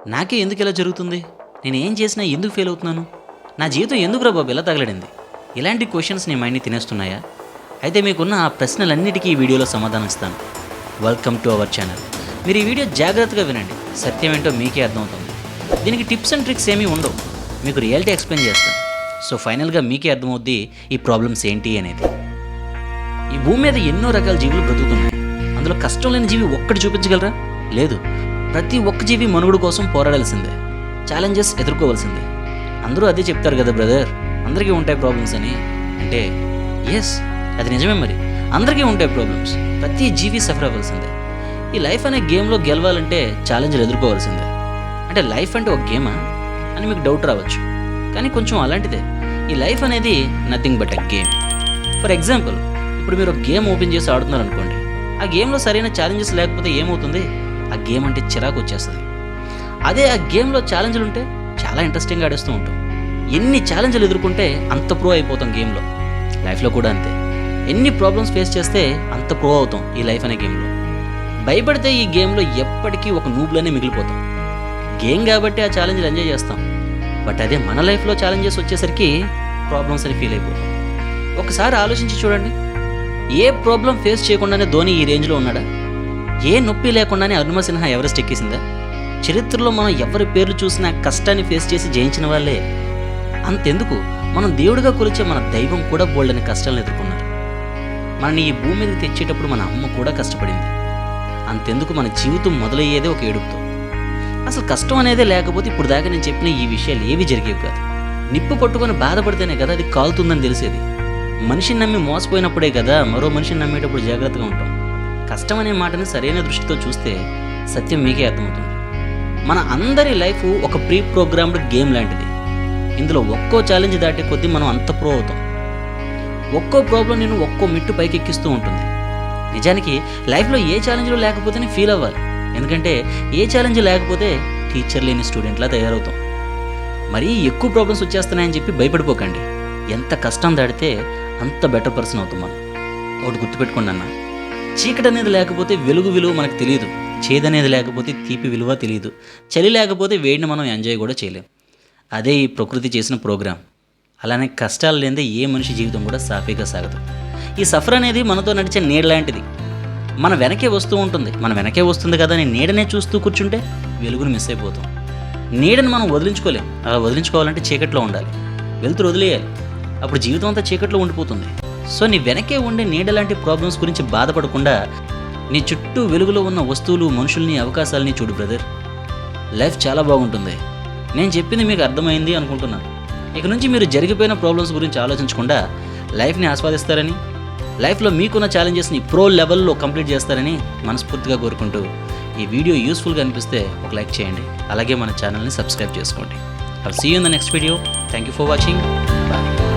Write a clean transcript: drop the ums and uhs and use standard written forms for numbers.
నాకే ఎందుకు ఇలా జరుగుతుంది? నేను ఏం చేసినా ఎందుకు ఫెయిల్ అవుతున్నాను? నా జీవితం ఎందుకురా బాబు ఇలా తగలడింది? ఇలాంటి క్వశ్చన్స్ నీ మైండ్ని తినేస్తున్నాయా? అయితే మీకున్న ఆ ప్రశ్నలన్నిటికీ ఈ వీడియోలో సమాధానం ఇస్తాను. Welcome to our channel. మీరు ఈ వీడియో జాగ్రత్తగా వినండి, సత్యం ఏంటో మీకే అర్థమవుతుంది. దీనికి టిప్స్ అండ్ ట్రిక్స్ ఏమీ ఉండవు, మీకు రియాలిటీ ఎక్స్ప్లెయిన్ చేస్తాను. సో ఫైనల్గా మీకే అర్థమవుద్ది ఈ ప్రాబ్లమ్స్ ఏంటి అనేది. ఈ భూమి మీద ఎన్నో రకాల జీవులు బ్రతుకుతున్నాయి. అందులో కష్టం లేని జీవి ఒక్కటి చూపించగలరా? లేదు. ప్రతి ఒక్క జీవి మనుగడ కోసం పోరాడాల్సిందే, ఛాలెంజెస్ ఎదుర్కోవాల్సిందే. అందరూ అదే చెప్తారు కదా బ్రదర్, అందరికీ ఉంటాయి ప్రాబ్లమ్స్ అని. అంటే ఎస్, అది నిజమే. మరి అందరికీ ఉంటాయి ప్రాబ్లమ్స్, ప్రతి జీవి సఫర్ అవ్వాల్సిందే. ఈ లైఫ్ అనే గేమ్లో గెలవాలంటే ఛాలెంజ్లు ఎదుర్కోవాల్సిందే. అంటే లైఫ్ అంటే ఒక గేమా అని మీకు డౌట్ రావచ్చు, కానీ కొంచెం అలాంటిదే. ఈ లైఫ్ అనేది nothing but a game. For example, ఇప్పుడు మీరు ఒక గేమ్ ఓపెన్ చేసి ఆడుతున్నారు అనుకోండి. ఆ గేమ్లో సరైన ఛాలెంజెస్ లేకపోతే ఏమవుతుంది? ఆ గేమ్ అంటే చిరాకు వచ్చేస్తుంది. అదే ఆ గేమ్లో ఛాలెంజ్లు ఉంటే చాలా ఇంట్రెస్టింగ్గా ఆడేస్తూ ఉంటాం. ఎన్ని ఛాలెంజ్లు ఎదుర్కొంటే అంత ప్రో అయిపోతాం గేమ్లో. లైఫ్లో కూడా అంతే. ఎన్ని ప్రాబ్లమ్స్ ఫేస్ చేస్తే అంత ప్రో అవుతాం ఈ లైఫ్ అనే గేమ్లో. భయపడితే ఈ గేమ్లో ఎప్పటికీ ఒక నూబ్లోనే మిగిలిపోతాం. గేమ్ కాబట్టి ఆ ఛాలెంజ్లు ఎంజాయ్ చేస్తాం. బట్ అదే మన లైఫ్లో ఛాలెంజెస్ వచ్చేసరికి ప్రాబ్లమ్స్ అని ఫీల్ అయిపోతాం. ఒకసారి ఆలోచించి చూడండి, ఏ ప్రాబ్లం ఫేస్ చేయకుండానే ధోని ఈ రేంజ్లో ఉన్నాడా? ఏ నొప్పి లేకుండానే అరుణ సిన్హా ఎవరెస్ట్ ఎక్కేసిందా? చరిత్రలో మనం ఎవరి పేర్లు చూసినా కష్టాన్ని ఫేస్ చేసి జయించిన వాళ్ళే. అంతెందుకు, మనం దేవుడిగా కొలిచే మన దైవం కూడా బోల్డని కష్టాలను ఎదుర్కొన్నారు. మనని ఈ భూమి మీద తెచ్చేటప్పుడు మన అమ్మ కూడా కష్టపడింది. అంతెందుకు, మన జీవితం మొదలయ్యేదే ఒక ఏడుపుతో. అసలు కష్టం అనేదే లేకపోతే ఇప్పుడు దాకా నేను చెప్పిన ఈ విషయాలు ఏవి జరిగేవి కాదు. నిప్పు పట్టుకొని బాధపడితేనే కదా అది కాలుతుందని తెలిసేది. మనిషిని నమ్మి మోసపోయినప్పుడే కదా మరో మనిషిని నమ్మేటప్పుడు జాగ్రత్తగా ఉంటాం. కష్టం అనే మాటని సరైన దృష్టితో చూస్తే సత్యం మీకే అర్థమవుతుంది. మన అందరి లైఫ్ ఒక ప్రీ ప్రోగ్రామ్డ్ గేమ్ లాంటిది. ఇందులో ఒక్కో ఛాలెంజ్ దాటే కొద్దీ మనం అంత ప్రో అవుతాం. ఒక్కో ప్రాబ్లం నేను ఒక్కో మిట్టు పైకి ఎక్కిస్తూ ఉంటుంది. నిజానికి లైఫ్లో ఏ ఛాలెంజ్లు లేకపోతేనే ఫీల్ అవ్వాలి. ఎందుకంటే ఏ ఛాలెంజ్ లేకపోతే టీచర్ లేని స్టూడెంట్లా తయారవుతాం. మరీ ఎక్కువ ప్రాబ్లమ్స్ వచ్చేస్తున్నాయని చెప్పి భయపడిపోకండి. ఎంత కష్టం దాడితే అంత బెటర్ పర్సన్ అవుతాం మనం. ఒకటి గుర్తుపెట్టుకోండి అన్న, చీకటి అనేది లేకపోతే వెలుగు విలువ మనకు తెలియదు. చేదనేది లేకపోతే తీపి విలువ తెలియదు. చలి లేకపోతే వేడిని మనం ఎంజాయ్ కూడా చేయలేం. అదే ఈ ప్రకృతి చేసిన ప్రోగ్రామ్. అలానే కష్టాలు లేనిదే ఏ మనిషి జీవితం కూడా సాఫీగా సాగదు. ఈ సఫర్ అనేది మనతో నడిచే నీడ లాంటిది. మన వెనకే వస్తూ ఉంటుంది. మన వెనకే వస్తుంది కదా అని నీడనే చూస్తూ కూర్చుంటే వెలుగును మిస్ అయిపోతాం. నీడని మనం వదిలించుకోలేం. అలా వదిలించుకోవాలంటే చీకట్లో ఉండాలి, వెలుతురు వదిలేయాలి. అప్పుడు జీవితం అంతా చీకట్లో ఉండిపోతుంది. సో నీ వెనకే ఉండే నీడ లాంటి ప్రాబ్లమ్స్ గురించి బాధపడకుండా నీ చుట్టూ వెలుగులో ఉన్న వస్తువులు, మనుషుల్ని, అవకాశాలని చూడు బ్రదర్. లైఫ్ చాలా బాగుంటుంది. నేను చెప్పింది మీకు అర్థమైంది అనుకుంటున్నాను. ఇక నుంచి మీరు జరిగిపోయిన ప్రాబ్లమ్స్ గురించి ఆలోచించకుండా లైఫ్ని ఆస్వాదిస్తారని, లైఫ్లో మీకున్న ఛాలెంజెస్ని ప్రో లెవెల్లో కంప్లీట్ చేస్తారని మనస్ఫూర్తిగా కోరుకుంటూ, ఈ వీడియో యూస్ఫుల్గా అనిపిస్తే ఒక లైక్ చేయండి. అలాగే మన ఛానల్ని సబ్స్క్రైబ్ చేసుకోండి. I'll see you in the next video. Thank you for watching. Bye.